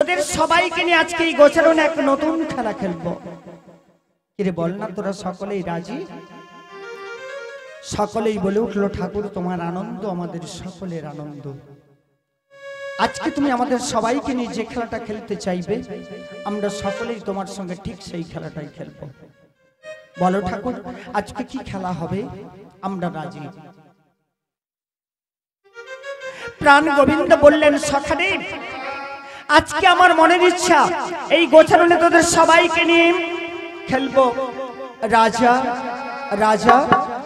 তোদের সবাইকে নিয়ে আজকে এই গোচারণে একটা নতুন খেলা খেলবো। কিরে বল না, তোরা সকলেই রাজি? সকলেই বলে উঠলো, ঠাকুর তোমার আনন্দ আমাদের সকলের আনন্দ। আজকে তুমি আমাদের সবাইকে নিয়ে যে খেলাটা খেলতে চাইবে, আমরা সকলেই তোমার সঙ্গে ঠিক সেই খেলাটাই খেলবো। বলো ঠাকুর, আজকে কি খেলা হবে? আমরা রাজি। প্রাণ গোবিন্দ বললেন, সখাদেব, আজকে আমার মনের ইচ্ছা এই গোচারণে তোদের সবাইকে নিয়ে খেলবো রাজা রাজা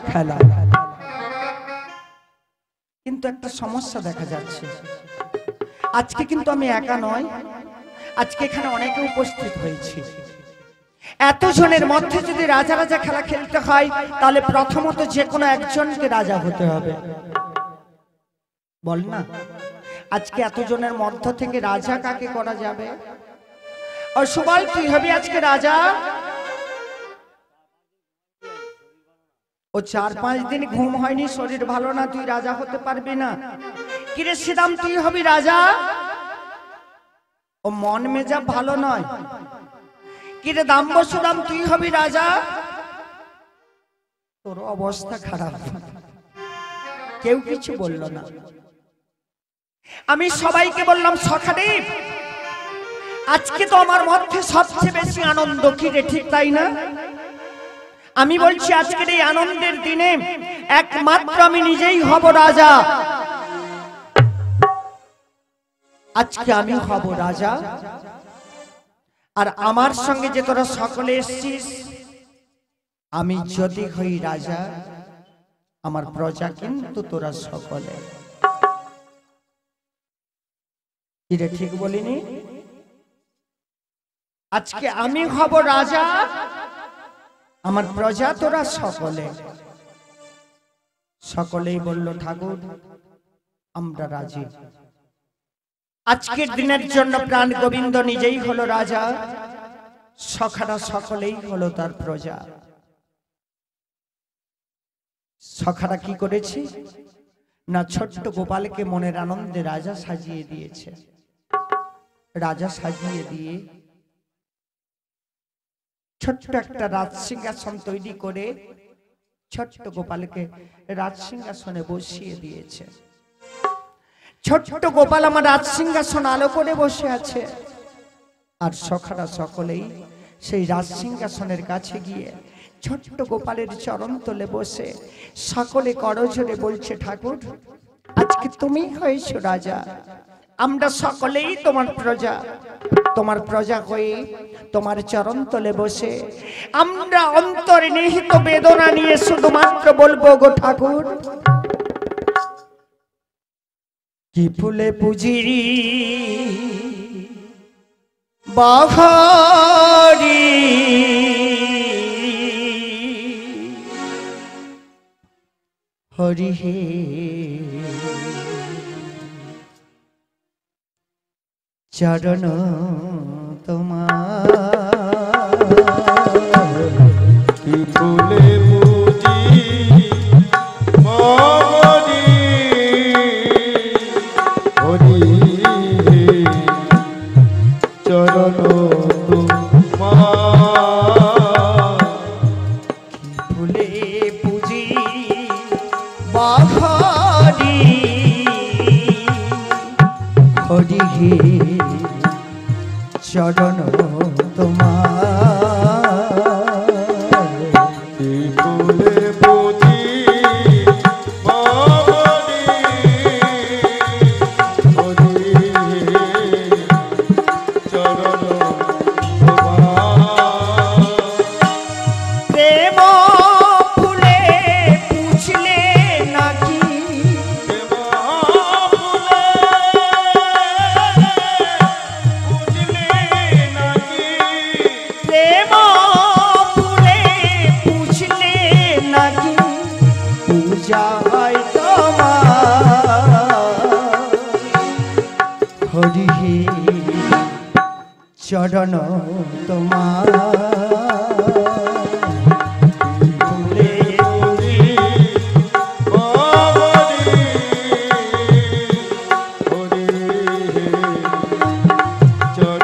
খেলা। কিন্তু একটা সমস্যা দেখা যাচ্ছে, আজকে কিন্তু আমি একা নয়, আজকে এখানে অনেকে উপস্থিত হয়েছে। এতজনের মধ্যে যদি রাজা রাজা খেলা খেলতে হয়, তাহলে প্রথমত যে কোনো একজনকে রাজা হতে হবে। বল না, আজকে এতজনের মধ্য থেকে রাজা কাকে করা যাবে? ও সুবল, তুই হবি আজকে রাজা। ও 4-5 দিন ঘুম হয়নি, শরীর ভালো না, তুই রাজা হতে পারবি না। কিরে শ্রীরাম, তুই হবি রাজা। ও মন মেজাব ভালো নয়। কিরে দাম্বসুরাম, তুই হবি রাজা। তোর অবস্থা খারাপ। কেউ কিছু বলল না। আমি সবাইকে বললাম, সখাদেব, আজকে তো আমার মধ্যে সবচেয়ে বেশি আনন্দ। কিরে ঠিক তাই না? আমি বলছি আজকের এই আনন্দের দিনে একমাত্র আমি নিজেই হব রাজা। আজকে আমি হব রাজা, আর আমার সঙ্গে যে তোরা সকলে এসেছিস, আমি যদি হই রাজা, আমার প্রজা কিন্তু তোরা সকলে। কিরে ঠিক বলিনি? আজকে আমি হব রাজা, আমার প্রজা তোরা সকলে। সকলেই বলল, ঠাকুর আমরা রাজি। আজকের দিনের জন্য প্রাণ গোবিন্দ নিজেই হলো রাজা, সখারা সকলেই হলো তার প্রজা। সখারা কি করেছে না, ছোট্ট গোপালকে মনের আনন্দে রাজা সাজিয়ে দিয়েছে। রাজা সাজিয়ে দিয়ে ছোট্ট একটা রাজসিংহাসন তৈরি করে ছোট্ট গোপালকে রাজসিংহাসনে বসিয়ে দিয়েছে। ছোট্ট গোপাল আমার রাজসিংহাসন আলো করে বসে আছে, আর সখারা সকলেই সেই রাজসিংহাসনের কাছে গিয়ে ছোট্ট গোপালের চরণ তলে বসে সকলে করজোরে বলছে, ঠাকুর আজকে তুমি হয়েছো রাজা, আমরা সকলেই তোমার প্রজা। তোমার প্রজা হয়ে তোমার চরণ তলে বসে আমরা অন্তরে নিহিত বেদনা নিয়ে শুধুমাত্র বলবো, গো ঠাকুর কি ফুলে পুজিরি বাহারি, হরি হে চরণ তোমার, কি ফুলে পুজি বাহারি, হরি হে চরণ তোমার, কি ফুলে পুজি বাহারি, হরি হে চরণ তোমার, কি ফুলে পুজি বাহারি, হরি হে চরণ তোমার, প্রেম ফুলে পুছলে নাকি, প্রেম ফুলে পুছলে নাকি পূজা হয় তোমার, হরি হে চরণ তোমার, ফুলে পুজি চরণ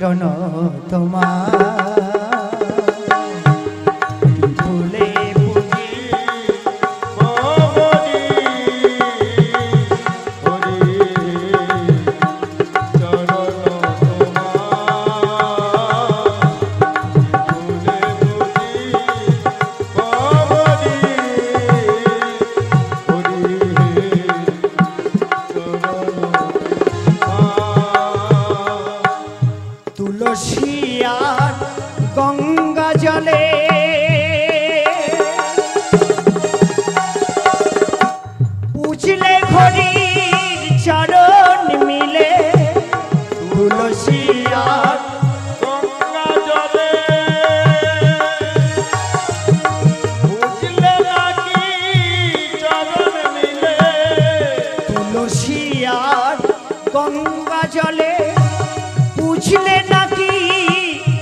চরণ তোমার ফুলে পুজি তুলসিয়ার গঙ্গা জলে পুছলে ঘড়ির চরণ মিলে তুলসিয়ার গঙ্গা জলে বুঝলে নাকি চরণ মিলে তুলসিয়ার গঙ্গা জলে পুছলে নাকি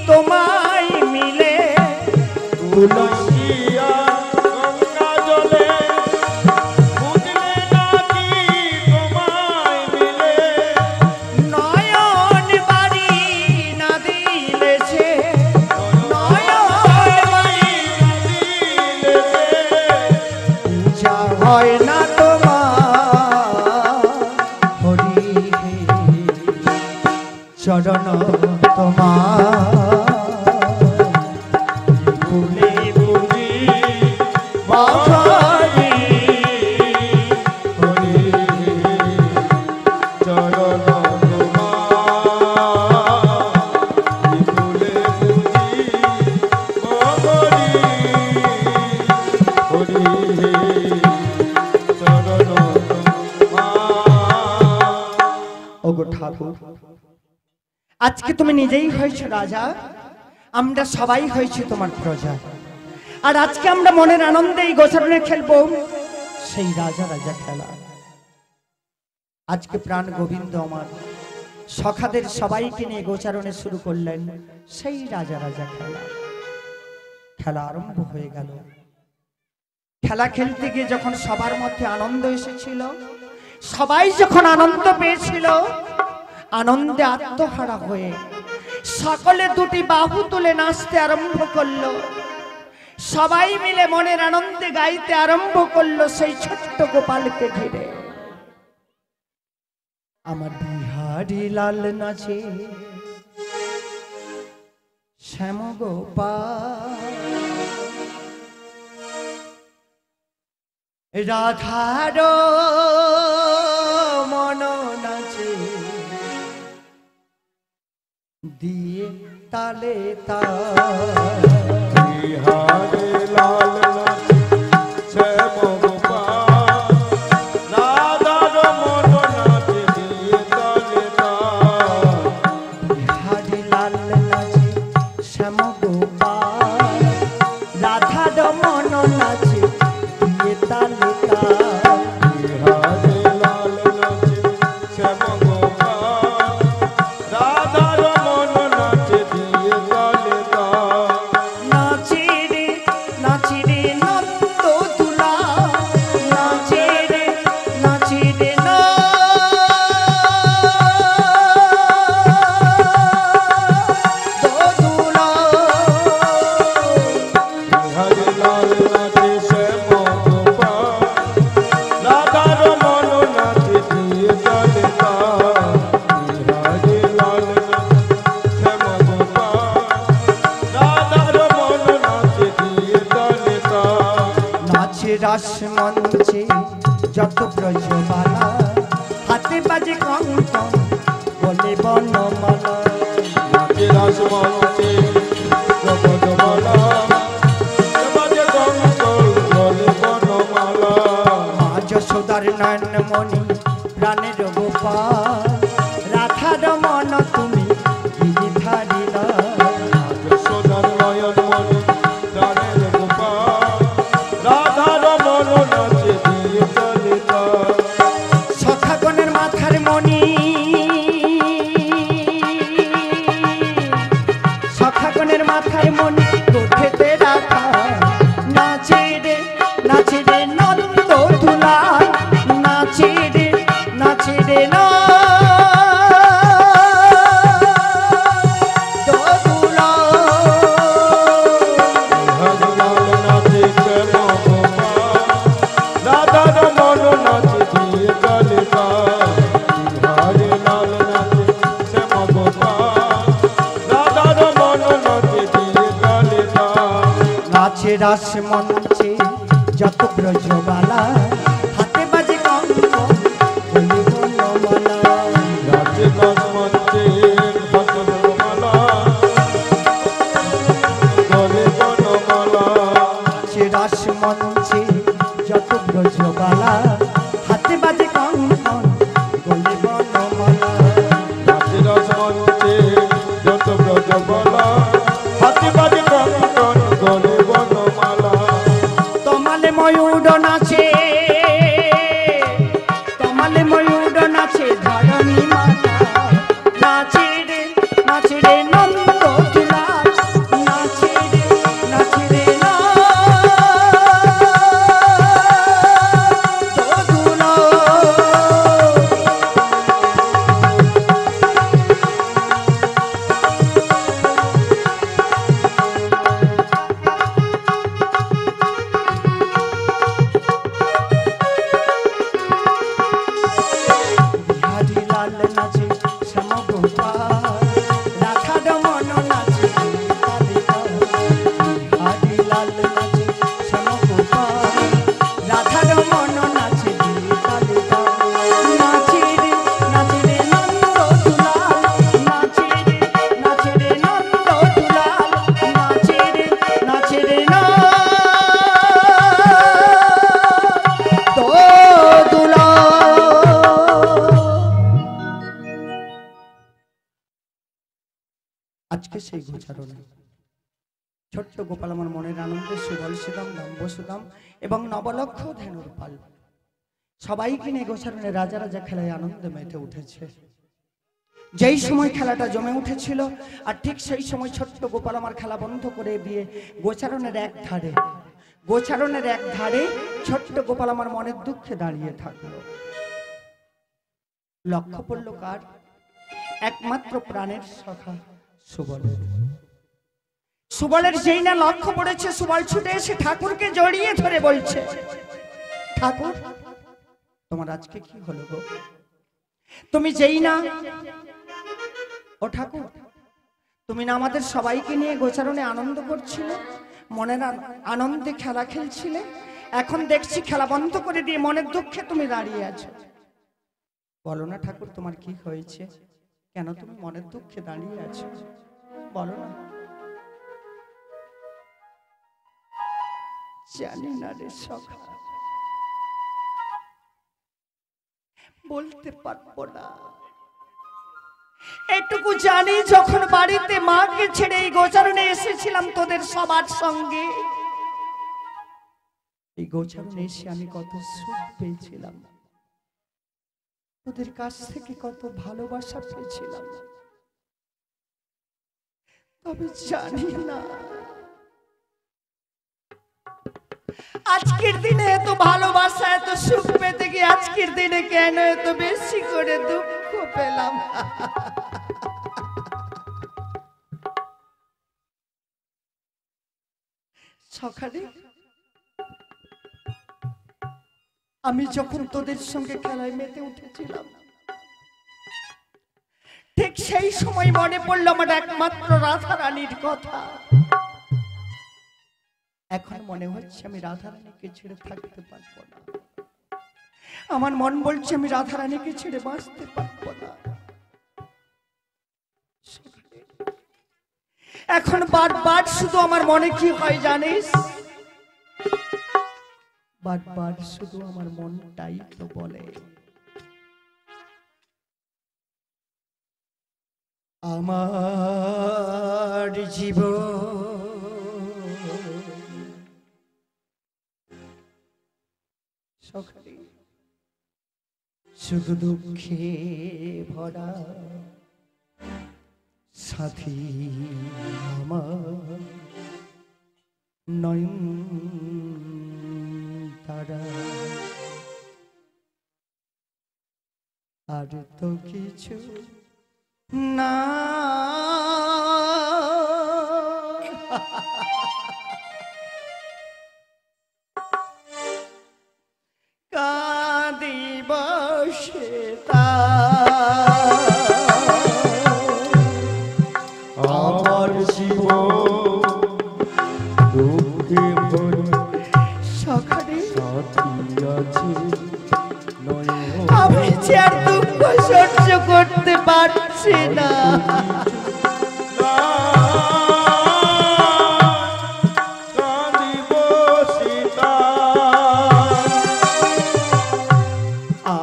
তোমায় মিলে তুলসিয়া গঙ্গা জলে বুঝলে নাকি তোমায় মিলে নয়ন বাড়ি না দিলে সে নয়ন বাড়ি পূজা হয় না তোমার হরি চরণ তোমার ফুলে পুজি বাহারি হরি চরণ তোমার ফুলে বুঝি মগরি হরি চরণ তোমার ওগো ঠাকুর আজকে তুমি নিজেই হয়েছো রাজা আমরা সবাই হয়েছি তোমার প্রজা আর আজকে আমরা মনের আনন্দে এই গোচরণে খেলবো সেই রাজা রাজা খেলা আজকে প্রাণ গোবিন্দ আমার সখাদের সবাইকে নিয়ে গোচারণে শুরু করলেন সেই রাজা রাজা খেলা খেলা আরম্ভ হয়ে গেল খেলা খেলতে গিয়ে যখন সবার মধ্যে আনন্দ এসেছিল সবাই যখন আনন্দ পেয়েছিল আনন্দে আত্মহারা হয়ে সকলে দুটি বাহু তুলে নাচতে আরম্ভ করলো সবাই মিলে মনের আনন্দে গাইতে আরম্ভ করলো সেই ছোট্ট গোপালকে ঘিরে আমার বিহারি লাল নাচে শ্যাম গোপাল রাধার মন নাচে দিয়ে তালে তাল বিহারে লাল নাচে শ্যাম গোপাল রাধার মন নাচে দিয়ে তালে তাল বিহারি লাল নাচে শ্যাম গোপাল রাধার মন নাচে দিয়ে তালে তাল বিহারে লাল নাচে শ্যাম গোপাল রাধার মন নাচে দিয়ে তালে তাল নাচে রে নন্দ তুলা নাচে রে বিহারে লাল নাচে শ্যাম গোপাল রাধার মন নাচে দিয়ে তালে তাল বিহারে লাল নাচে শ্যাম গোপাল রাধার মন নাচে দিয়ে তালে তাল নাচে রাস মঞ্চে যত ব্রজবালা হাতে বাজে কঙ্কন বলে বনমালা নাচে রাস মঞ্চে জগৎমালা বাজে কঙ্কল বলে বনমালা মা যশোদার নয়ন মণি প্রাণের গোপাল রাধার মন তুমি গিরিধারিলা যশোদার নয়ন মণি প্রাণের গোপাল রাধার মন নাচে দিয়ে তালে তাল সখাগণের মাথার মণি সখাগণের মাথার মণি কোঠেতে রাখা নাচে রে নন্দ তুলা নাচে রে নাচে রাস মঞ্চে যত ব্রজবালা হাতে বাজে কঙ্কন বলি বনমালা নাচে রাস মঞ্চে যত ব্রজবালা বলি বনমালা নাচে রাস মঞ্চে যত ব্রজবালা হাতে বাজে কঙ্কন বলি বনমালা নাচে রাস মঞ্চে যত ব্রজবালা হাতে বাজে কঙ্কন বলি বনমালা তমালে ময়ূর নাচে তমালে ময়ূর নাচে ধরণী মাতা নাচে রে নন্দ দুলাল নাচে রে নন্দ দুলাল বিহারি লাল নাচে শ্যাম গোপাল রাখার মন নাচে বিহারি লাল নাচে শ্যাম গোপাল রাখার মন নাচে নাচে রে নন্দ দুলাল নাচে রে নন্দ দুলাল নাচে রে নন্দ আজকে সেই গোচারণে ছোট্ট গোপাল আমার মনের আনন্দে সুবল সুদাম দাম্ব সুদাম এবং নবলক্ষ ধেনুর পাল সবাইকে নিয়ে গোচারণে রাজা রাজা খেলায় আনন্দে মেতে উঠেছে। যেই সময় খেলাটা জমে উঠেছিল আর ঠিক সেই সময় ছোট্ট গোপাল আমার খেলা বন্ধ করে দিয়ে গোচারণের এক ধারে ছোট্ট গোপাল আমার মনের দুঃখে দাঁড়িয়ে থাকলো। লক্ষ্য পড়ল কার? একমাত্র প্রাণের সখা সুবলের যেই না লক্ষ্য পড়েছে সুবল ছুটে এসে ঠাকুরকে জড়িয়ে ধরে বলছে, ঠাকুর তোমার আজকে কি হলো গো? তুমি যেই না, ও ঠাকুর তুমি না আমাদের সবাইকে নিয়ে গোচারণে আনন্দ করছিলে, মনের আনন্দে খেলা খেলছিলে, এখন দেখছি খেলা বন্ধ করে দিয়ে মনের দুঃখে তুমি দাঁড়িয়ে আছো। বলো না ঠাকুর তোমার কি হয়েছে, কেন তুমি মনের দুঃখে দাঁড়িয়ে আছো, বলো না। জানি না রে সখা, বলতে পারবো না। এটুকু জানি যখন বাড়িতে মাকে ছেড়ে এই গোচারণে এসেছিলাম তোদের সবার সঙ্গে, এই গোচারণে এসে আমি কত সুখ পেয়েছিলাম, তোদের কাছ থেকে কত ভালোবাসা পেয়েছিলাম। তবে জানি না আজকের দিনে এত ভালোবাসা এত সুখ পেতে গিয়ে আজকের দিনে কেন এত বেশি করে দুঃখ পেলাম। সকালে আমি যখন তোদের সঙ্গে খেলায় মেতে উঠেছিলাম, ঠিক সেই সময় মনে পড়ল আমার একমাত্র রাধা রানীর কথা। এখন মনে হচ্ছে আমি রাধা রানীকে ছেড়ে থাকতে পারবো না, আমার মন বলছে আমি রাধা রানীকে ছেড়ে বাঁচতে পারবো না। এখন বারবার শুধু আমার মনে কি হয় জানিস, বারবার শুধু আমার মনটাই তো বলে আমার জীবন সকালে শুধু দুঃখে ভরা, সাথী আমার নয়ন তারা, আর তো কিছু না। কাঁদি বসে আমার জীবন দুঃখে আসে না।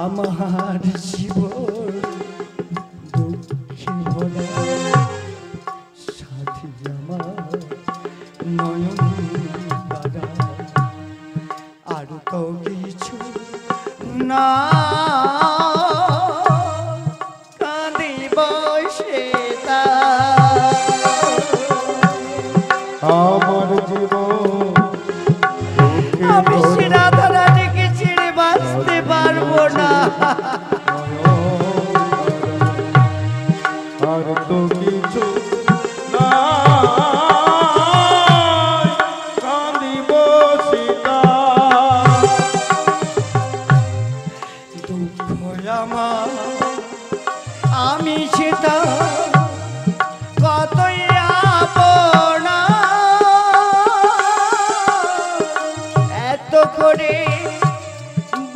আমার জীবন দুঃখে ভরা, সাথী আমার নয়ন তারা, আর তো কিছু না, কাঁদিব সেটা। আমার জীবন আমি সে রাধারানীকে ছেড়ে বাঁচতে পারবো না। আর তো কিছু না, কাঁদিব সীতা। দুঃখ আমার আমি সেটা কতই আপনা, এত করে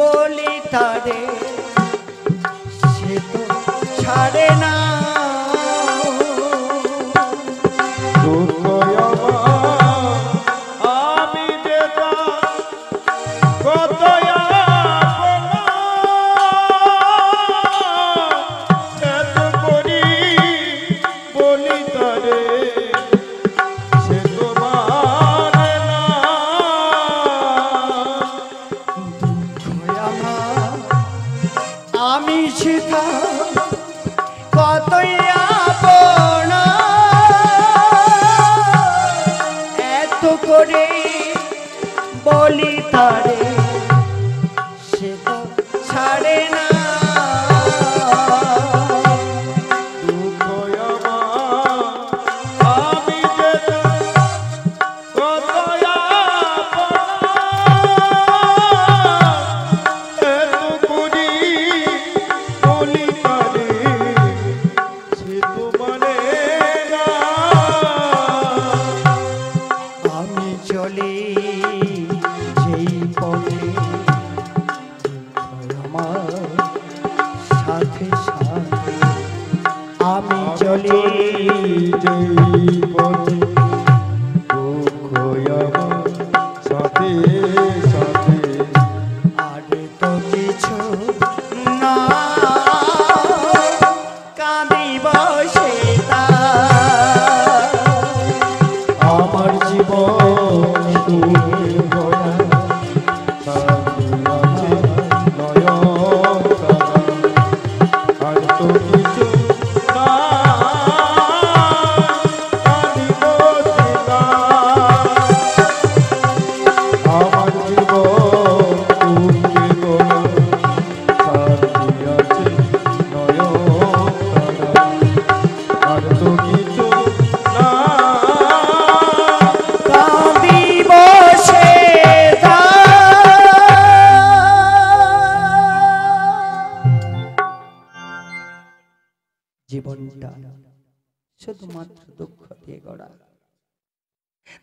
বলি তারে সে তো ছাড়ে না। দুঃখ আমার আমি যেটা কত আপনা, এত করি বলি তারে সে তো মানে না। দুঃখ আমার আমি সেটা কতই আপনা, এত করে বলি তারে সে তো ছাড়ে না। দুঃখ আমার আমি যেটা কত আপনা, এত করি বলি তারে সে তো মানে না। আমি চলি যেই পথে আমার সাথে সাথে, আমি চলি যেই পথে দুঃখ আমার সাথে সাথে, আর তো কিছু না, কাঁদিব সেটা। আমার জীবন তুমি ভরা, সাথী আছে নয়ন তারা, আর তো কিছু না, কাঁদিব সীতা। আমার জীবন তুমি ভরা, সাথী আছে নয়ন তারা, আর তো কিছু না। কাঁদিব সেটা। জীবনটা শুধুমাত্র দুঃখ দিয়ে গড়া,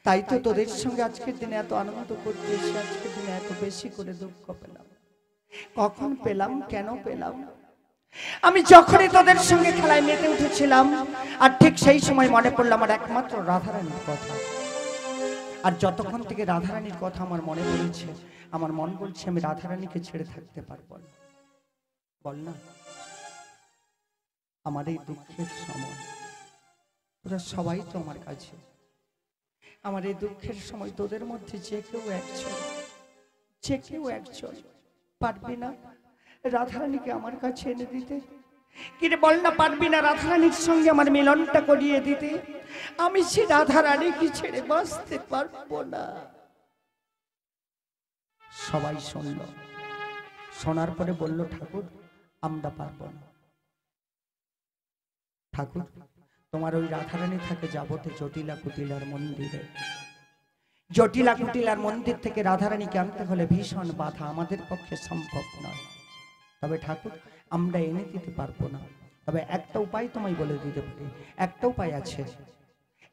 তাই তো তোদের সঙ্গে আজকের দিনে এত আনন্দ করতে এসে আজকের দিনে এত বেশি করে দুঃখ পেলাম। কখন পেলাম, কেন পেলাম? আমি যখনই তোদের সঙ্গে খেলায় মেতে উঠেছিলাম, আর ঠিক সেই সময় মনে পড়লো আমার একমাত্র রাধারানীর কথা। আর যতক্ষণ থেকে রাধারানীর কথা আমার মনে পড়েছে, আমার মন বলছে আমি রাধারানীকে ছেড়ে থাকতে পারবো না। বল না, আমার এই দুঃখের সময় তোরা সবাই তো আমার কাছে, আমার এই দুঃখের সময় তোদের মধ্যে যে কেউ একজন পারবি না রাধারানীকে আমার কাছে এনে দিতে? কিরে বল না, পারবি না রাধারানীর সঙ্গে আমার মিলনটা করিয়ে দিতে? আমি সে রাধারানীকে ছেড়ে বাঁচতে পারবো না। সবাই শুনল, শোনার পরে বলল ঠাকুর আমরা পারবো না। ঠাকুর তোমার ওই রাধারানী থাকে যাবতে জটিলা কুটিলার মন্দিরে। জটিলা কুটিলার মন্দির থেকে রাধারানীকে আনতে হলে ভীষণ বাধা, আমাদের পক্ষে সম্ভব নয়। তবে ঠাকুর আমরা এনে দিতে পারবো না, তবে একটা উপায় তোমায় বলে দিতে পারি। একটা উপায় আছে,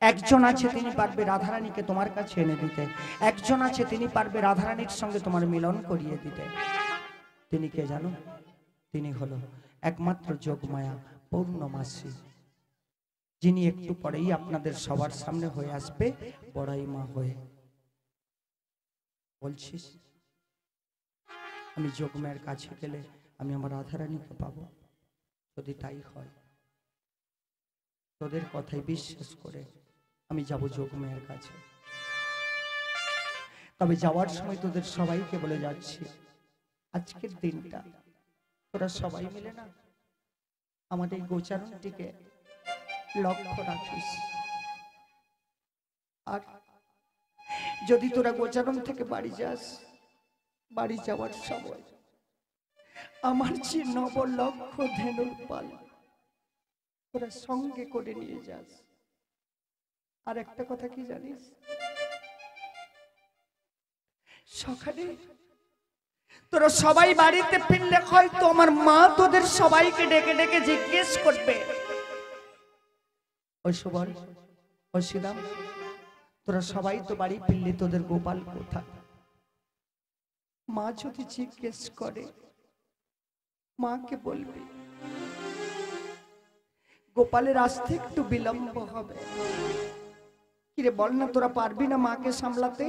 একজন আছে তিনি পারবে রাধারানীকে তোমার কাছে এনে দিতে, একজন আছে তিনি পারবে রাধারানীর সঙ্গে তোমার মিলন করিয়ে দিতে। তিনি কে জানো? তিনি হলো একমাত্র যোগমায়া পূর্ণমাসী, যিনি একটু পরেই আপনাদের সবার সামনে হয়ে আসবে বড়াই মা হয়ে। বলছিস আমি যোগমায়ের কাছে গেলে আমি আমার রাধারানীকে পাবো? যদি তাই হয়, তোদের কথাই বিশ্বাস করে আমি যাব যোগমায়ের কাছে। তবে যাওয়ার সময় তোদের সবাইকে বলে যাচ্ছি, আজকের দিনটা তোরা সবাই মিলে না আমাদের গোচারণটিকে লক্ষ্য রাখিস। আর যদি তোরা গোচারণ থেকে বাড়ি যাস, বাড়ি যাওয়ার সময় আমার যে 9 লক্ষ ধেনুর পাল তোরা সঙ্গে করে নিয়ে যাস। আর একটা কথা কি জানিস, সকালে তোরা সবাই বাড়িতে ফিরলে হয়তো আমার মা তোদের সবাইকে ডেকে ডেকে জিজ্ঞেস করবে, ওই সুবল, ওই শ্রীরাম, তোরা সবাই তো বাড়ি ফিরলে, তোদের গোপাল কোথায়? মা যদি জিজ্ঞেস করে, মাকে বলবি গোপালের আসতে একটু বিলম্ব হবে। কিরে বল না, তোরা পারবি না মাকে সামলাতে?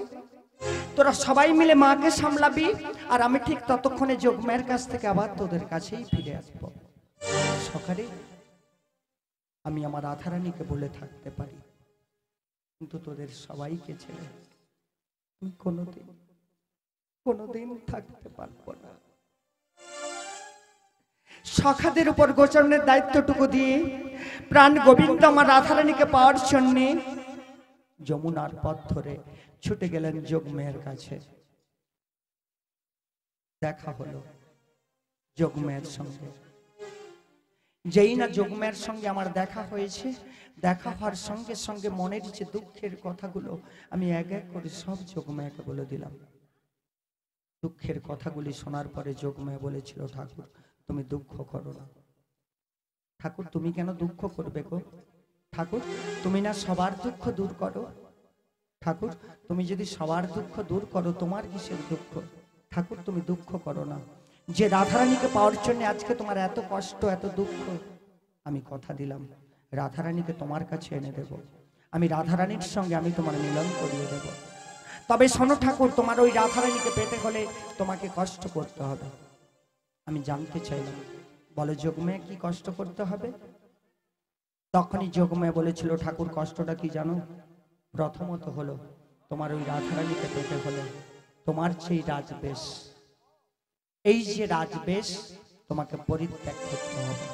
তোরা সবাই মিলে মাকে সামলাবি, আর আমি ঠিক ততক্ষণে যোগমায়ের কাছ থেকে আবার তোদের কাছেই ফিরে আসব। সকালে আমি আমার রাধারানীকে বলে থাকতে পারি, কিন্তু তোদের সবাইকে ছেড়ে আমি কোনোদিন থাকতে পারবো না। সখাদের উপর গোচরণের দায়িত্বটুকু দিয়ে প্রাণ গোবিন্দ আমার রাধারানীকে পাওয়ার জন্য যমুনার পথ ধরে ছুটে গেলেন যোগমায়ের কাছে। দেখা হলো যোগমায়ের সঙ্গে। যেই না যোগমায়ের সঙ্গে আমার দেখা হয়েছে, দেখা হওয়ার সঙ্গে সঙ্গে মনের যে দুঃখের কথাগুলো আমি এক এক করে সব যোগমায়াকে বলে দিলাম। দুঃখের কথাগুলি শোনার পরে যোগমায়া বলেছিল, ঠাকুর তুমি দুঃখ করো না। ঠাকুর তুমি কেন দুঃখ করবে গো? ঠাকুর তুমি না সবার দুঃখ দূর করো। ঠাকুর তুমি যদি সবার দুঃখ দূর করো, তোমার কিসের দুঃখ? ঠাকুর তুমি দুঃখ করো না। যে রাধারানীকে পাওয়ার জন্য আজকে তোমার এত কষ্ট, এত দুঃখ, আমি কথা দিলাম রাধারানীকে তোমার কাছে এনে দেব। আমি রাধারানীর সঙ্গে আমি তোমার মিলন করিয়ে দেব। তবে শোনো ঠাকুর, তোমার ওই রাধারানীকে পেতে হলে তোমাকে কষ্ট করতে হবে। আমি জানতে চাইলাম, বলে যোগমায়া কি কষ্ট করতে হবে? তখনই যোগমায়া বলেছিল, ঠাকুর কষ্টটা কি জানো? প্রথমত হলো তোমার ওই রাধারানীকে পেতে হলে তোমার সেই রাজবেশ, এই যে রাজবেশ তোমাকে পরিত্যাগ করতে হবে।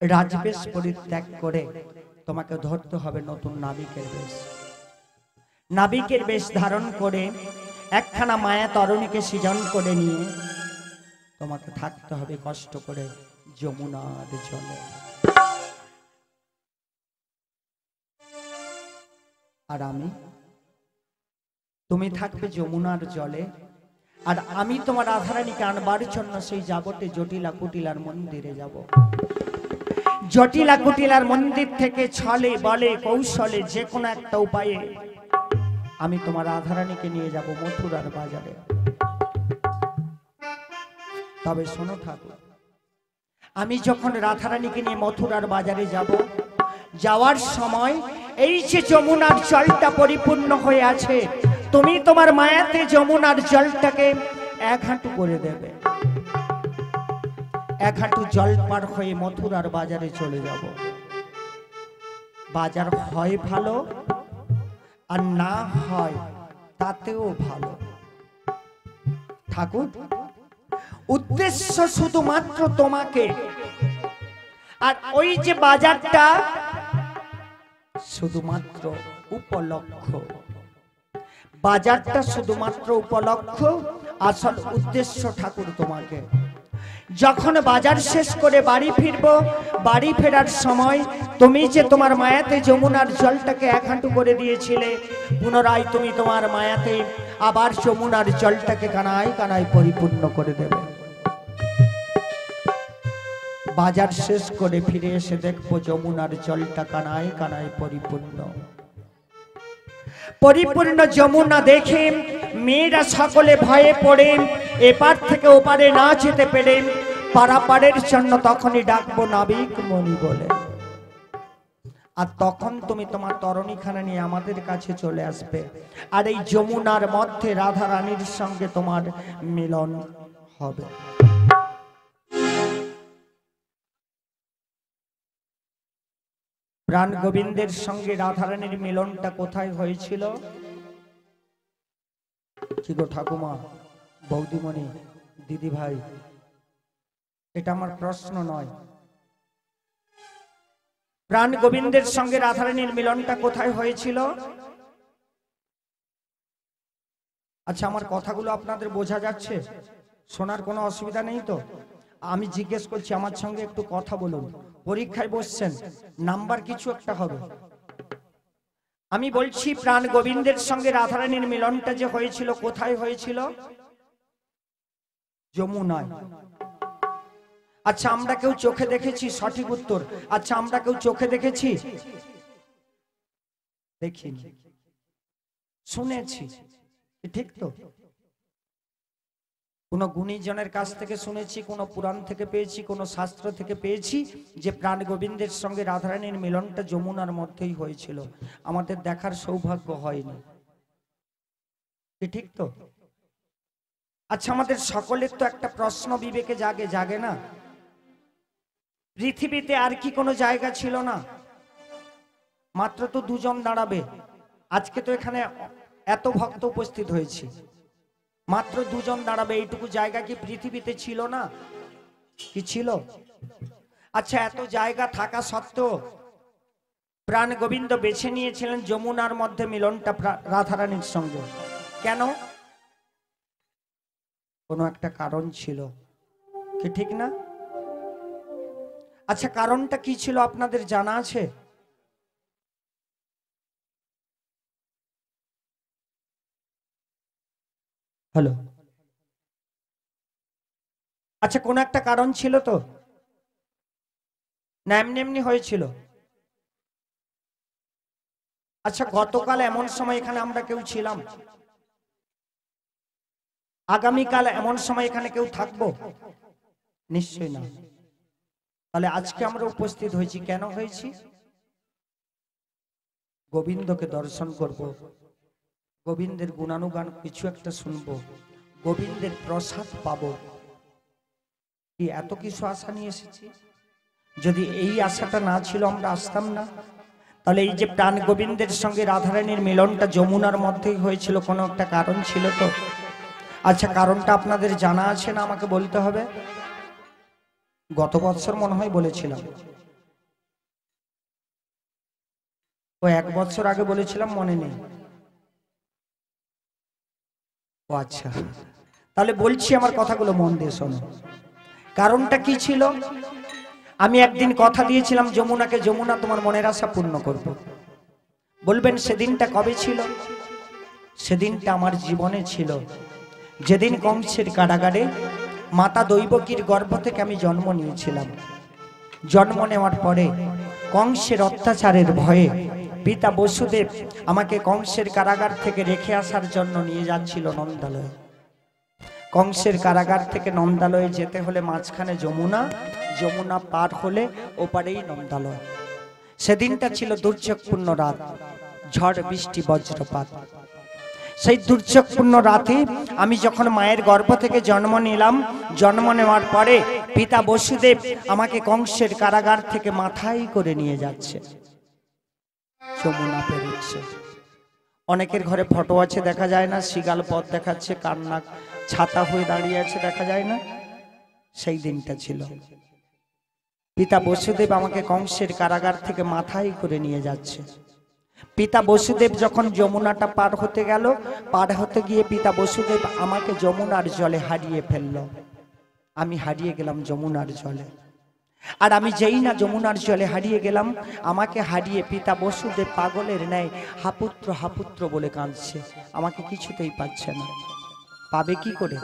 রাজবেশ পরিত্যাগ করে তোমাকে ধরতে হবে নতুন নাবিকের বেশ। নাবিকের বেশ ধারণ করে একখানা মায়া তরণীকে সৃজন করে নিয়ে তোমাকে থাকতে হবে কষ্ট করে যমুনার জলে। আর তুমি থাকবে যমুনার জলে, আর আমি তোমার রাধারানীকে আনবার জন্য সেই যাবতে জটিলা কুটিলার মন্দিরে যাব। জটিলা কুটিলার মন্দির থেকে ছলে বলে কৌশলে যে কোনো একটা উপায়ে আমি তোমার রাধারানীকে নিয়ে যাব মথুরার বাজারে। তবে শোনো ঠাকুর, আমি যখন রাধারানীকে নিয়ে মথুরার বাজারে যাব, যাওয়ার সময় এই যে যমুনার জলটা পরিপূর্ণ হয়ে আছে, তুমি তোমার মায়াতে যমুনার জলটাকে এক হাঁটু করে দেবে। এক হাঁটু জল পার হয়ে মথুরার বাজারে চলে যাব। বাজার হয় ভালো আর না হয় তাতেও ভালো। ঠাকুর উদ্দেশ্য শুধুমাত্র তোমাকে, আর ওই যে বাজারটা শুধুমাত্র উপলক্ষ। বাজারটা শুধুমাত্র উপলক্ষ, আসল উদ্দেশ্য ঠাকুর তোমাকে। যখন বাজার শেষ করে বাড়ি ফিরবো, বাড়ি ফেরার সময় তুমি যে তোমার মায়াতে যমুনার জলটাকে এক হাঁটু করে দিয়েছিলে, পুনরায় তুমি তোমার মায়াতে আবার যমুনার জলটাকে কানায় কানায় পরিপূর্ণ করে দেবে। বাজার শেষ করে ফিরে এসে দেখবো যমুনার জলটা কানায় কানায় পরিপূর্ণ। পরিপূর্ণ যমুনা দেখে মেয়েরা সকলে ভয়ে পড়ে এপার থেকে ওপারে না যেতে পেরে পারাপারের জন্য তখনই ডাকবো নাবিক মণি বলে। আর তখন তুমি তোমার তরণীখানা নিয়ে আমাদের কাছে চলে আসবে, আর এই যমুনার মধ্যে রাধা রানীর সঙ্গে তোমার মিলন হবে। প্রাণ গোবিন্দের সঙ্গে রাধারানীর মিলনটা কোথায় হয়েছিল? কি গো ঠাকুমা, বৌদিমণি, দিদি ভাই, এটা আমার প্রশ্ন নয়। প্রাণ গোবিন্দের সঙ্গে রাধারানীর মিলনটা কোথায় হয়েছিল? আচ্ছা, আমার কথাগুলো আপনাদের বোঝা যাচ্ছে? শোনার কোনো অসুবিধা নেই তো? আমি জিজ্ঞেস করছি, আমার সঙ্গে একটু কথা বলুন। পরীক্ষায় বসছেন, নাম্বার কিছু একটা হবে। আমি বলছি, প্রাণ গোবিন্দের সঙ্গে রাধারানীর মিলনটা যে হয়েছিল, কোথায় হয়েছিল? যমুনায়। আচ্ছা, আমরা কেউ চোখে দেখেছি? সঠিক উত্তর। আচ্ছা, আমরা কেউ চোখে দেখেছি? দেখিনি, শুনেছি। ঠিক তো? কোন গুণীজনের কাছ থেকে শুনেছি, কোন পুরাণ থেকে পেয়েছি, কোন শাস্ত্র থেকে পেয়েছি যে প্রাণ গোবিন্দের সঙ্গে রাধারানীর মিলনটা যমুনার মধ্যেই হয়েছিল। আমাদের দেখার সৌভাগ্য হয়নি। ঠিক তো? আচ্ছা, আমাদের সকলের তো একটা প্রশ্ন বিবেকে জাগে না? পৃথিবীতে আর কি কোনো জায়গা ছিল না? মাত্র তো দুজন দাঁড়াবে। আজকে তো এখানে এত ভক্ত উপস্থিত হয়েছে, মাত্র দুজন দাঁড়াবে, এইটুকু জায়গা কি পৃথিবীতে ছিল না? কি ছিল? আচ্ছা, এত জায়গা থাকা সত্ত্বেও প্রাণ গোবিন্দ বেছে নিয়েছিলেন যমুনার মধ্যে মিলনটা রাধারানীর সঙ্গে। কেন? কোনো একটা কারণ ছিল, কি ঠিক না? আচ্ছা, কারণটা কি ছিল আপনাদের জানা আছে? হ্যালো, আচ্ছা, কোন একটা কারণ ছিল তো না? এমনি এমনি হয়েছিল? আচ্ছা, গতকাল এমন সময় এখানে আমরা কেউ ছিলাম? আগামীকাল এমন সময় এখানে কেউ থাকবো? নিশ্চয় না। তাহলে আজকে আমরা উপস্থিত হয়েছি, কেন হয়েছি? গোবিন্দকে দর্শন করব, গোবিন্দের গুণানুগান কিছু একটা শুনবো, গোবিন্দের প্রসাদ পাবো। কি এত কিছু আশা নিয়ে এসেছি? যদি এই আশাটা না ছিল, আমরা আসতাম না। তাহলে এই যে প্রাণ গোবিন্দের সঙ্গে রাধারানীর মিলনটা যমুনার মধ্যেই হয়েছিল, কোনো একটা কারণ ছিল তো? আচ্ছা, কারণটা আপনাদের জানা আছে না? আমাকে বলতে হবে। গত বছর মনে হয় বলেছিলাম, ও 1 বছর আগে বলেছিলাম, মনে নেই। ও আচ্ছা, তাহলে বলছি, আমার কথাগুলো মন দিয়ে শোনো। কারণটা কি ছিল? আমি একদিন কথা দিয়েছিলাম যমুনাকে, যমুনা তোমার মনের আশা পূর্ণ করব। বলবেন সেদিনটা কবে ছিল? সেদিনটা আমার জীবনে ছিল যেদিন কংসের কারাগারে মাতা দৈবকীর গর্ভ থেকে আমি জন্ম নিয়েছিলাম। জন্ম নেওয়ার পরে কংসের অত্যাচারের ভয়ে পিতা বসুদেব আমাকে কংসের কারাগার থেকে রেখে আসার জন্য নিয়ে যাচ্ছিল নন্দালয়ে। কংসের কারাগার থেকে নন্দালয়ে যেতে হলে মাঝখানে যমুনা, যমুনা পার হলে ওপারেই নন্দালয়। সেদিনটা ছিল দুর্যোগপূর্ণ রাত, ঝড় বৃষ্টি বজ্রপাত। সেই দুর্যোগপূর্ণ রাতে আমি যখন মায়ের গর্ভ থেকে জন্ম নিলাম, জন্ম নেওয়ার পরে পিতা বসুদেব আমাকে কংসের কারাগার থেকে মাথায় করে নিয়ে যাচ্ছে, যমুনা পেরোচ্ছে। অনেকের ঘরে ফটো আছে, দেখা যায় না? শিগাল পথ দেখাচ্ছে, কান্না ছাতা হয়ে দাঁড়িয়ে আছে, দেখা যায় না? সেই দিনটা ছিল। পিতা বসুদেব আমাকে কংসের কারাগার থেকে মাথায় করে নিয়ে যাচ্ছে। পিতা বসুদেব যখন যমুনাটা পার হতে গেল, পার হতে গিয়ে পিতা বসুদেব আমাকে যমুনার জলে হারিয়ে ফেলল। আমি হারিয়ে গেলাম যমুনার জলে। আর আমি যেই না যমুনার জলে হারিয়ে গেলাম, আমাকে হারিয়ে পিতা বসুদেব পাগলের ন্যায় হাপুত্র হাপুত্র বলে কাঁদছে, আমাকে কিছুতেই পাচ্ছে না। পাবে কি করে?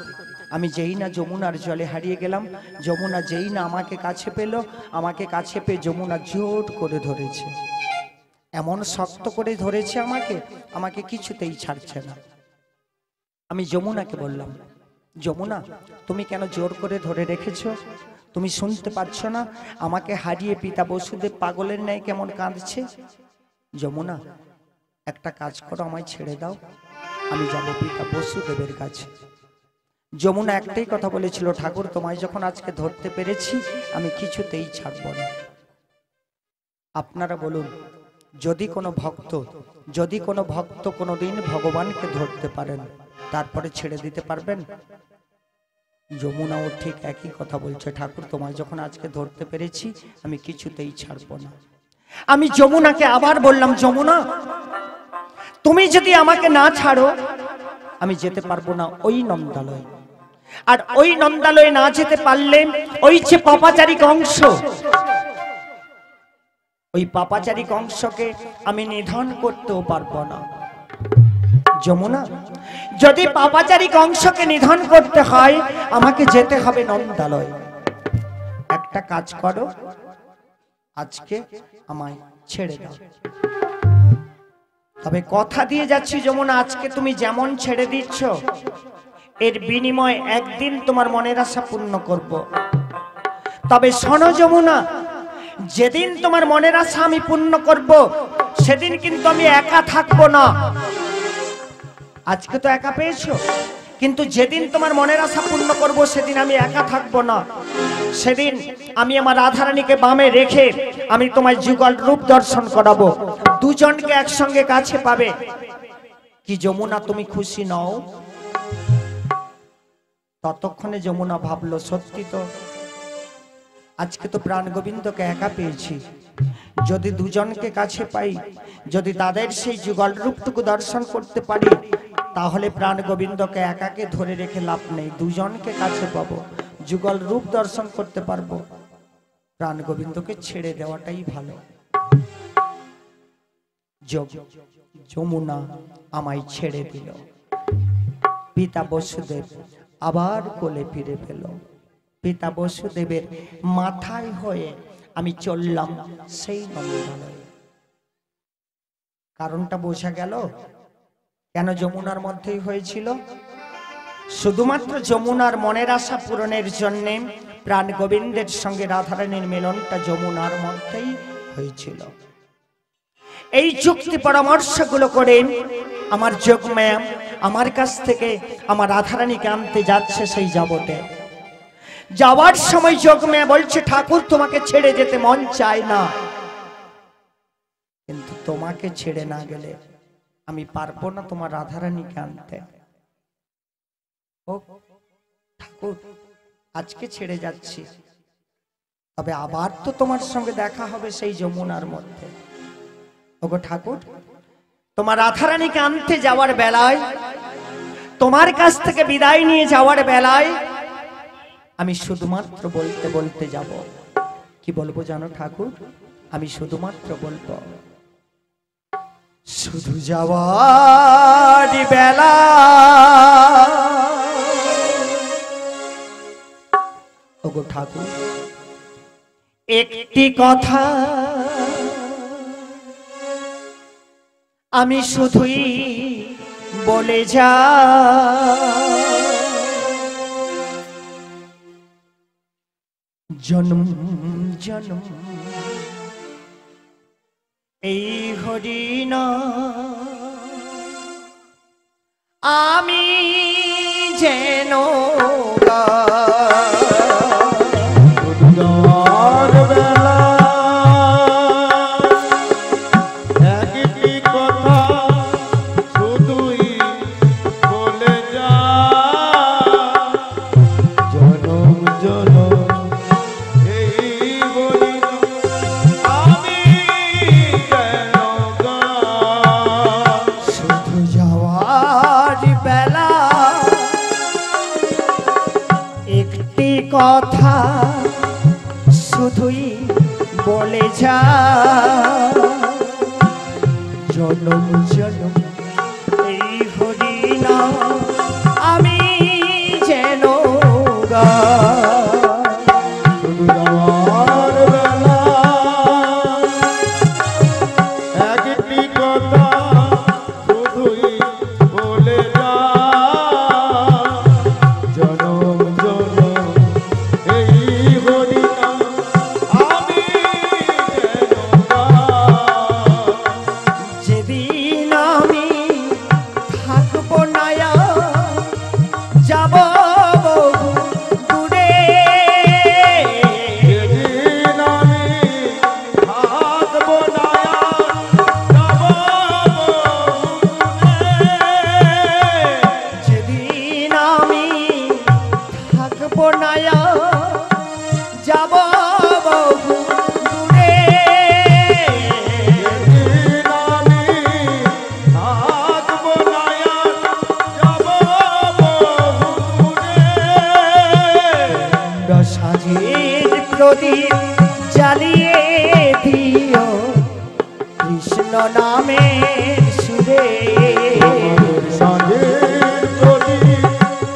আমি যেই না যমুনার জলে হারিয়ে গেলাম, যমুনা যেই না আমাকে কাছে পেল, আমাকে কাছে পেয়ে যমুনা জোর করে ধরেছে, এমন শক্ত করে ধরেছে আমাকে, আমাকে কিছুতেই ছাড়ছে না। আমি যমুনাকে বললাম, যমুনা তুমি কেন জোর করে ধরে রেখেছো? তুমি শুনতে পাচ্ছ না আমাকে হারিয়ে পিতা বসুদেব পাগলের ন্যায় কেমন কাঁদছে? যমুনা, একটা কাজ করো, আমায় ছেড়ে দাও, আমি যাব পিতা বসুদেবের কাছে। যমুনা একটাই কথা বলেছিল, ঠাকুর তোমায় যখন আজকে ধরতে পেরেছি আমি কিছুতেই ছাড়ব না। আপনারা বলুন, যদি কোনো ভক্ত কোনোদিন ভগবানকে ধরতে পারেন তারপরে ছেড়ে দিতে পারবেন? যমুনাও ঠিক একই কথা বলছে, ঠাকুর তোমায় যখন আজকে ধরতে পেরেছি আমি কিছুতেই ছাড়ব না। আমি যমুনাকে আবার বললাম, যমুনা তুমি যদি আমাকে না ছাড়ো আমি যেতে পারবো না ওই নন্দালয়। আর ওই নন্দালয়ে না যেতে পারলে ওই যে পাপাচারী কংস, ওই পাপাচারী কংসকে আমি নিধন করতেও পারবো না। যমুনা, যদি পাপাচারী কংসকে নিধন করতে হয় আমাকে যেতে হবে নন্দালয়। একটা কাজ করো, আজকে আমায় ছেড়ে দাও। তবে কথা দিয়ে যাচ্ছি যমুনা, আজকে তুমি যেমন ছেড়ে দিচ্ছ এর বিনিময়ে একদিন তোমার মনের আশা পূর্ণ করব। তবে শোনো যমুনা, যেদিন তোমার মনের আশা আমি পূর্ণ করব সেদিন কিন্তু আমি একা থাকবো না। আজকে তো একা পেয়েছো, কিন্তু যেদিন তোমার মনের আশা পূর্ণ করব সেদিন আমি একা থাকবো না। সেদিন আমি আমার রাধারানীকে বামে রেখে আমি তোমায় যুগল রূপ দর্শন করাবো, দুজনকে একসঙ্গে কাছে পাবে। কি যমুনা তুমি খুশি নও? ততক্ষণে যমুনা ভাবলো, সত্যি তো আজকে তো প্রাণ গোবিন্দকে একা পেয়েছি, যদি দুজনকে কাছে পাই, যদি তাদের সেই যুগল রূপটুকু দর্শন করতে পারি তাহলে প্রাণ গোবিন্দকে একাকে ধরে রেখে লাভ নেই, দুজনকে কাছে পাবো, যুগল রূপ দর্শন করতে পারবো। প্রাণ গোবিন্দকে ছেড়ে দেওয়াটাই ভালো। যমুনা আমায় ছেড়ে দিল। পিতা বসুদেব আবার কোলে ফিরে পেল। পিতা বসুদেবের মাথায় হয়ে আমি চললাম সেই নন্দনালয়ে। কারণটা বোঝা গেল কেন যমুনার মধ্যেই হয়েছিল? শুধুমাত্র যমুনার মনের আশা পূরণের জন্য প্রাণ গোবিন্দের সঙ্গে রাধারানীর মিলনটা যমুনার মধ্যেই হয়েছিল। এই যুক্তি পরামর্শগুলো করে আমার যোগমায়া আমার কাছ থেকে আমার রাধারানীকে আনতে যাচ্ছে সেই জগতে। যাওয়ার সময় যোগমায়া বলছে, ঠাকুর তোমাকে ছেড়ে যেতে মন চায় না, কিন্তু তোমাকে ছেড়ে না গেলে আমি পারবো না তোমার রাধারানীকে আনতে। ও ঠাকুর, আজকে ছেড়ে যাচ্ছি, তবে আবার তো তোমার সঙ্গে দেখা হবে সেই যমুনার মধ্যে। ওগো ঠাকুর, তোমার রাধারানীকে আনতে যাওয়ার বেলায়, তোমার কাছ থেকে বিদায় নিয়ে যাওয়ার বেলায় আমি শুধুমাত্র বলতে বলতে যাব। কি বলবো জানো ঠাকুর? আমি শুধুমাত্র বলবো, শুধু যাওয়ার বেলা ওগো ঠাকুর একটি কথা আমি শুধুই বলে যা, জন্ম জন্ম এই হরিণ আমি যেন কথা শুধুই বলে যা, জনম জনম এই হরিণ আমি যেন গা। জনম জনম এই হরি প্রদীপ জ্বালিয়ে দিও কৃষ্ণ নামের সুরে। সাঁঝের প্রদীপ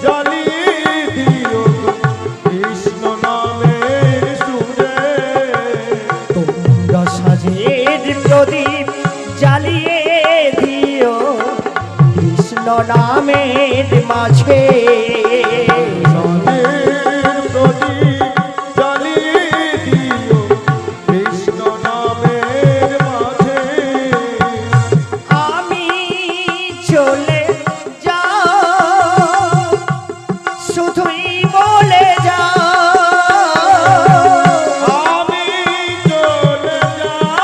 জ্বালিয়ে দিও কৃষ্ণ নামের সুরে। তোমরা সাঁঝের প্রদীপ জ্বালিয়ে দিও কৃষ্ণ নামের মাঝে। সাঁঝের প্রদীপ জ্বালিয়ে দিও কৃষ্ণ নামের মাঝে। আমি চলে যাও শুধুই বলে যাও। আমি চলে যাই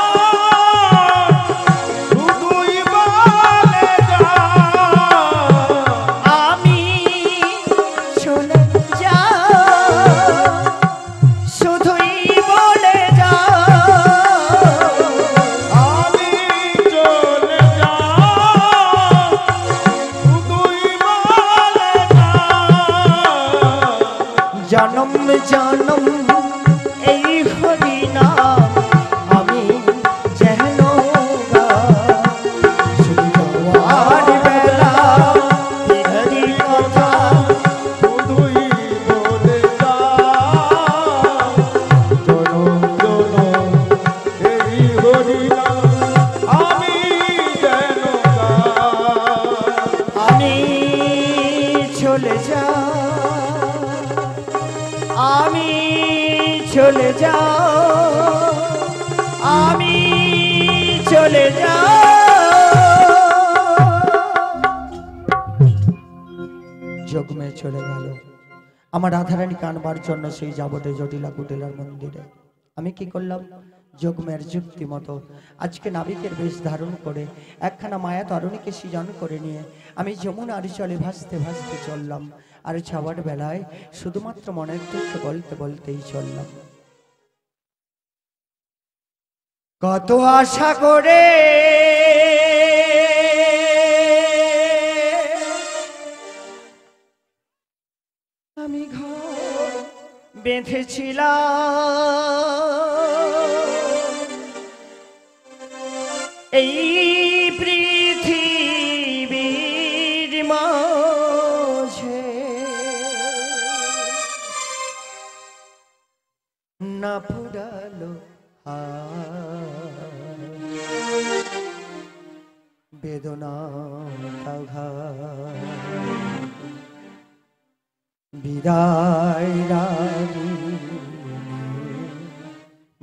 শুধুই বলে যাই। আমি চলে যাও শুধুই বলে যাও। আমি চলে যাই শুধুই বলে যাই। জনম জনম এই হরি নাম আমি যেন গাই। শুধু যাওয়ার বেলা একটি কথা শুধুই বলে যাই। জনম জনম এই হরিনাম আমি যেন গাই। আমি চলে যাও আমি চলে যাও আমি চলে যাও। যোগমে চলে গেল আমার রাধারানী কানবার জন্য সেই যাবটে জটিলা কুটিলার মন্দিরে। আমি কি করলাম? যোগমের যুক্তি মতো আজকে নাবিকের বেশ ধারণ করে একখানা মায়া তরণীকে সৃজন করে নিয়ে আমি যমুনার জলে ভাসতে ভাসতে চললাম। আর যাওয়ার বেলায় শুধুমাত্র মনের দুঃখ বলতে বলতেই চললাম। কত আশা করে আমি ঘর বেঁধেছিলাম এই পৃথিবীর মাঝে। না পুরালো বেদনা বিদায় রাগী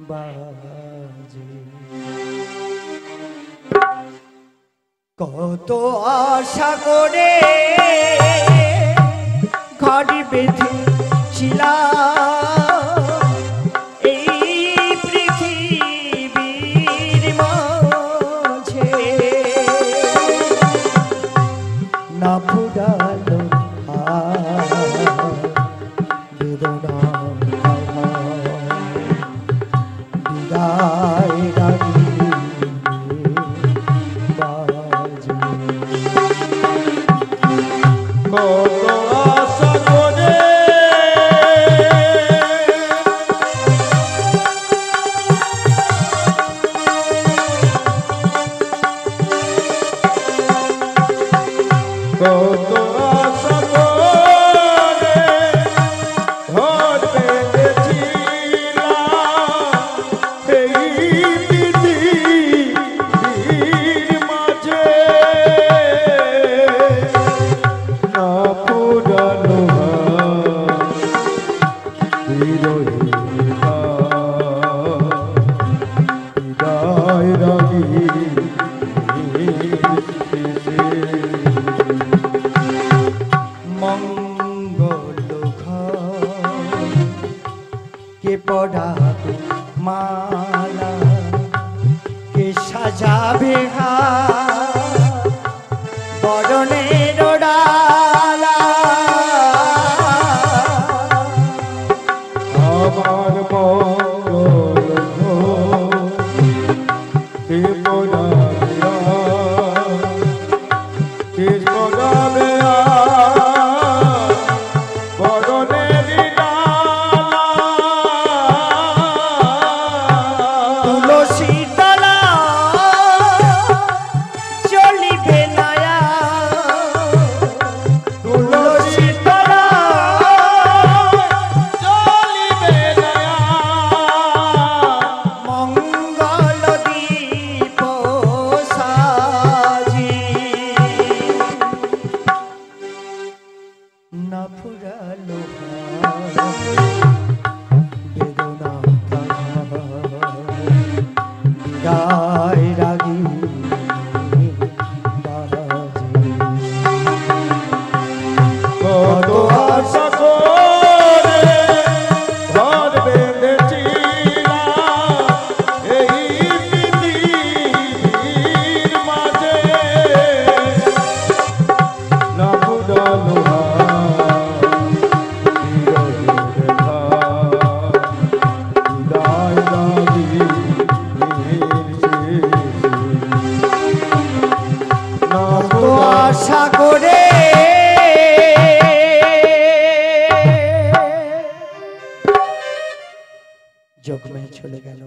বাজে। কত আশা করে ঘড়ি বেঁধেছিলাম এই পৃথিবীর মাঝে। না ফুরালো বেদনা বিদায় রাগী বাজে। কত আশা করে কত আশা করে ঘর বেঁধেছিলাম এই পৃথিবীর মাঝে। না পুরানো বিদায় রাগী না তো ফুরালো আশা করে জগমে চলে গেল।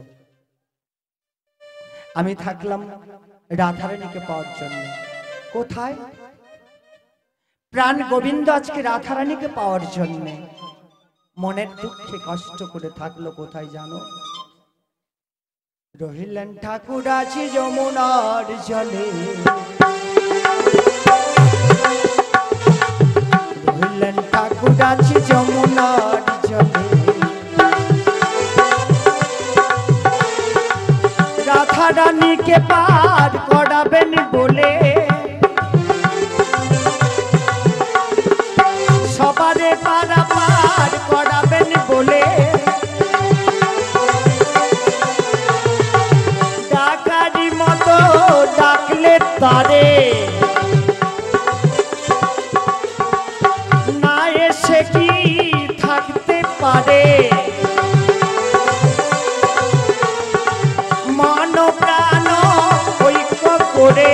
আমি থাকলাম রাধারানীকে পাওয়ার জন্য। কোথায়? প্রাণ গোবিন্দ আজকে রাধারানীকে পাওয়ার জন্য মনের দুঃখে কষ্ট করে থাকলো কোথায় জানো? রহিলেন ঠাকুর আছি যমুনার জলে, রহিলেন ঠাকুর আছি যমুনার জলে, রাধারানীকে পার করাবেন বলে সবারে পারা পার করাবেন বলে ডাকারি মতো ডাকলে তারে না এসে কি থাকতে পারে? মন প্রাণ ঐক্য করে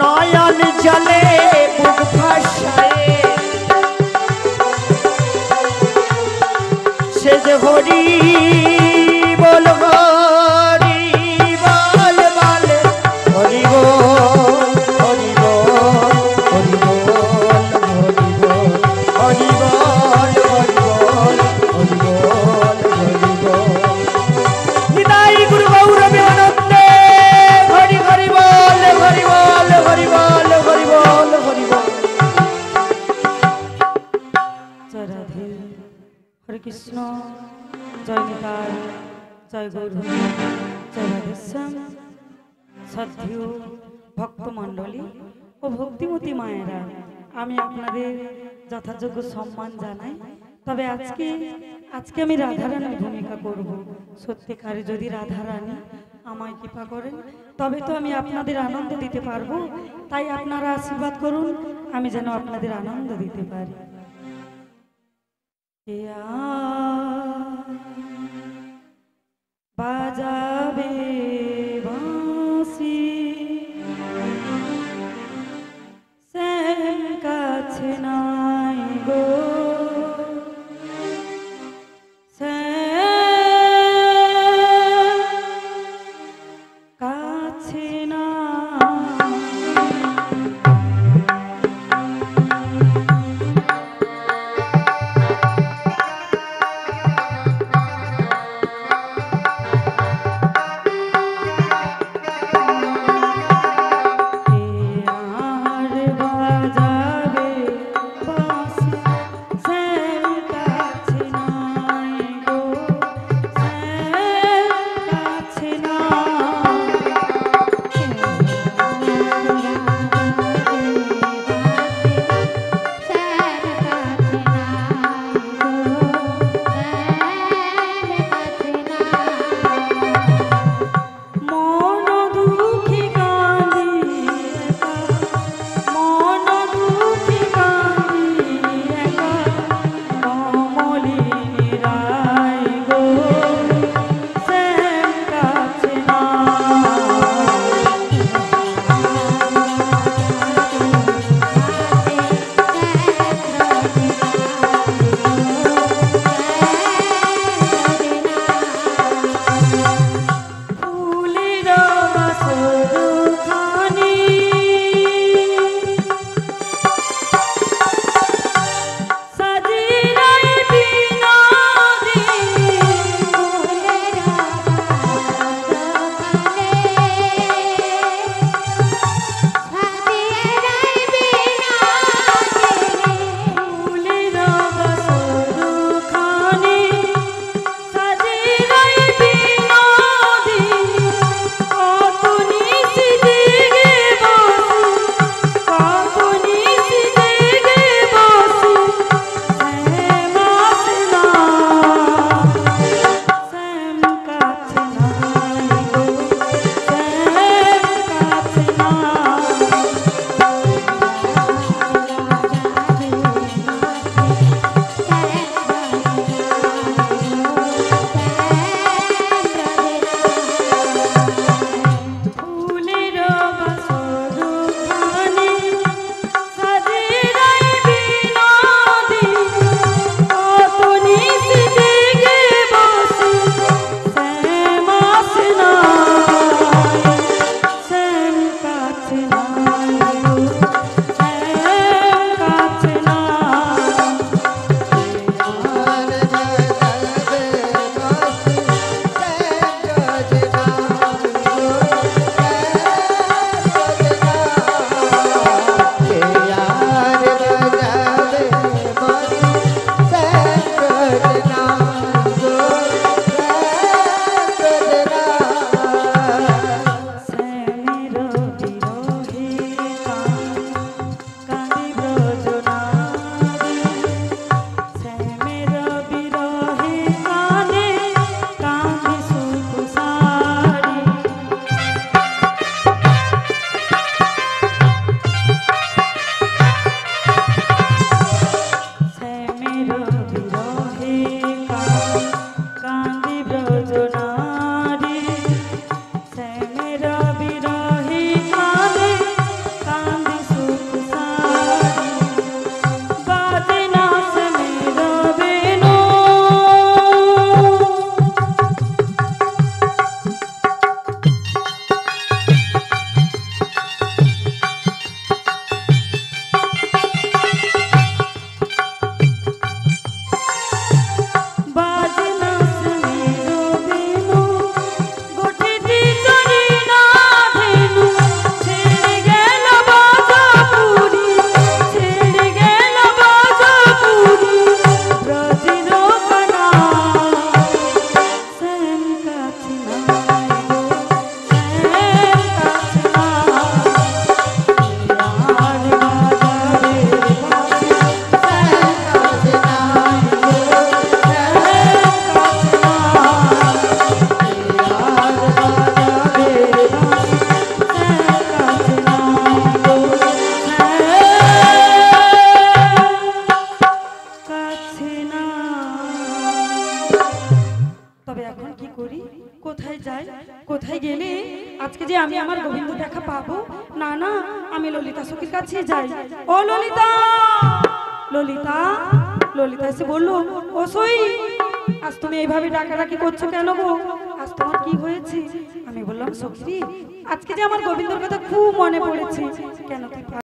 নয়ন জলে বুক ভাসায় সে যে হরি বল হরি বল বল হরি বল হরি বল হরি বল হরি বল হরি বল হরি বল হরি বল হরি বল নিতাই গুরু গৌরবে আনন্দে হরি হরি বল হরি বল হরি বল হরি বল হরি বল। জয় রাধে, হরে কৃষ্ণ, জয় নিতাই, জয় গৌর, জয় রাধেশ্যাম। শ্রদ্ধেয় ভক্তমণ্ডলী ও ভক্তিমতী মায়েরা, আমি আপনাদের যথাযোগ্য সম্মান জানাই। তবে আজকে আমি রাধারানীর ভূমিকা করব। সত্যিকারে যদি রাধারানী আমায় কৃপা করেন তবে তো আমি আপনাদের আনন্দ দিতে পারবো। তাই আপনারা আশীর্বাদ করুন আমি যেন আপনাদের আনন্দ দিতে পারি। বাজাবে বাঁশি শ্যাম কাছে নাই গো, কাছে না গেলে আজকে যে আমি আমার গোবিন্দ দেখা পাবো, না না আমি ললিতা সখীর কাছে যাই। ও ললিতা, ললিতা, ললিতা এসে বললো, ও সই, আজ তুমি এইভাবে ডাকাডাকি করছো কেন গো? আজ তোমার কি হয়েছে? আমি বললাম, সখী আজকে যে আমার গোবিন্দর কথা খুব মনে পড়েছে। কেন তুই